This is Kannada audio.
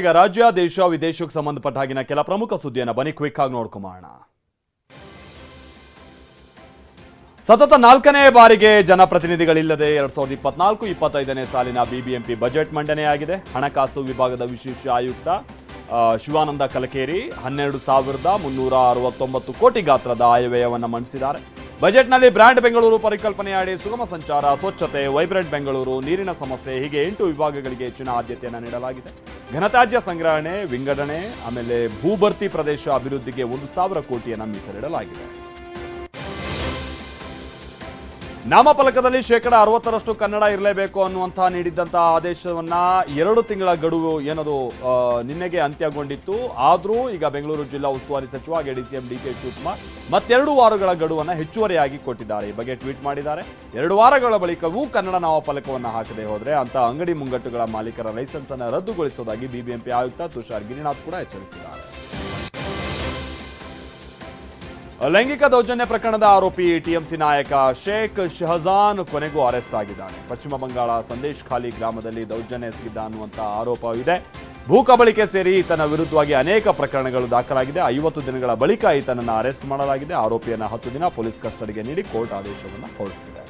ಈಗ ರಾಜ್ಯ ದೇಶ ವಿದೇಶಕ್ಕೆ ಸಂಬಂಧಪಟ್ಟ ಹಾಗಿನ ಕೆಲ ಪ್ರಮುಖ ಸುದ್ದಿಯನ್ನು ಬನ್ನಿ ಕ್ವಿಕ್ ಆಗಿ ನೋಡ್ಕೊಂಬೋಣ. ಸತತ 4ನೇ ಬಾರಿಗೆ ಜನಪ್ರತಿನಿಧಿಗಳಿಲ್ಲದೆ 2024-25ನೇ ಸಾಲಿನ ಬಿಬಿಎಂಪಿ ಬಜೆಟ್ ಮಂಡನೆಯಾಗಿದೆ. ಹಣಕಾಸು ವಿಭಾಗದ ವಿಶೇಷ ಆಯುಕ್ತ ಶಿವಾನಂದ ಕಲಕೇರಿ 12,369 ಕೋಟಿ ಗಾತ್ರದ ಆಯವ್ಯಯವನ್ನು ಮಂಡಿಸಿದ್ದಾರೆ. ಬಜೆಟ್ನಲ್ಲಿ ಬ್ರ್ಯಾಂಡ್ ಬೆಂಗಳೂರು ಪರಿಕಲ್ಪನೆಯಡಿ ಸುಗಮ ಸಂಚಾರ, ಸ್ವಚ್ಛತೆ, ವೈಬ್ರೆಂಟ್ ಬೆಂಗಳೂರು, ನೀರಿನ ಸಮಸ್ಯೆ ಹೀಗೆ 8 ವಿಭಾಗಗಳಿಗೆ ಹೆಚ್ಚಿನ ಆದ್ಯತೆಯನ್ನು ನೀಡಲಾಗಿದೆ. ಘನತ್ಯಾಜ್ಯ ಸಂಗ್ರಹಣೆ, ವಿಂಗಡಣೆ, ಆಮೇಲೆ ಭೂಭರ್ತಿ ಪ್ರದೇಶ ಅಭಿವೃದ್ಧಿಗೆ 1,000 ಕೋಟಿಯನ್ನು ಮೀಸಲಿಡಲಾಗಿದೆ. ನಾಮಫಲಕದಲ್ಲಿ 60% ಕನ್ನಡ ಇರಲೇಬೇಕು ಅನ್ನುವಂಥ ನೀಡಿದ್ದಂಥ ಆದೇಶವನ್ನ 2 ತಿಂಗಳ ಗಡುವು ಏನದು ನಿನ್ನೆಗೆ ಅಂತ್ಯಗೊಂಡಿತ್ತು. ಆದರೂ ಈಗ ಬೆಂಗಳೂರು ಜಿಲ್ಲಾ ಉಸ್ತುವಾರಿ ಸಚಿವ ಡಿಸಿಎಂ ಡಿಕೆ ಶಿವಕುಮಾರ್ ಮತ್ತೆರಡು ವಾರಗಳ ಗಡುವನ್ನು ಹೆಚ್ಚುವರಿಯಾಗಿ ಕೊಟ್ಟಿದ್ದಾರೆ. ಈ ಬಗ್ಗೆ ಟ್ವೀಟ್ ಮಾಡಿದ್ದಾರೆ. 2 ವಾರಗಳ ಬಳಿಕವೂ ಕನ್ನಡ ನಾಮಫಲಕವನ್ನು ಹಾಕದೆ ಹೋದರೆ ಅಂತ ಅಂಗಡಿ ಮುಂಗಟ್ಟುಗಳ ಮಾಲೀಕರ ಲೈಸೆನ್ಸ್ ಅನ್ನು ರದ್ದುಗೊಳಿಸುವುದಾಗಿ ಬಿಬಿಎಂಪಿ ಆಯುಕ್ತ ತುಷಾರ್ ಗಿರಿನಾಥ್ ಕೂಡ ಎಚ್ಚರಿಸಿದ್ದಾರೆ. ಲೈಂಗಿಕ ದೌರ್ಜನ್ಯ ಪ್ರಕರಣದ ಆರೋಪಿ ಟಿಎಂಸಿ ನಾಯಕ ಶೇಖ್ ಶಹಜಾನ್ ಕೊನೆಗೂ ಅರೆಸ್ಟ್ ಆಗಿದ್ದಾನೆ. ಪಶ್ಚಿಮ ಬಂಗಾಳ ಸಂದೇಶ್ ಖಾಲಿ ಗ್ರಾಮದಲ್ಲಿ ದೌರ್ಜನ್ಯ ಎಸಗಿದ್ದ ಅನ್ನುವಂಥ ಆರೋಪವಿದೆ. ಭೂಕಬಳಿಕೆ ಸೇರಿ ಈತನ ವಿರುದ್ಧವಾಗಿ ಅನೇಕ ಪ್ರಕರಣಗಳು ದಾಖಲಾಗಿದೆ. 50 ದಿನಗಳ ಬಳಿಕ ಈತನನ್ನು ಅರೆಸ್ಟ್ ಮಾಡಲಾಗಿದೆ. ಆರೋಪಿಯನ್ನು 10 ದಿನ ಪೊಲೀಸ್ ಕಸ್ಟಡಿಗೆ ನೀಡಿ ಕೋರ್ಟ್ ಆದೇಶವನ್ನು ಹೊರಡಿಸಿದೆ.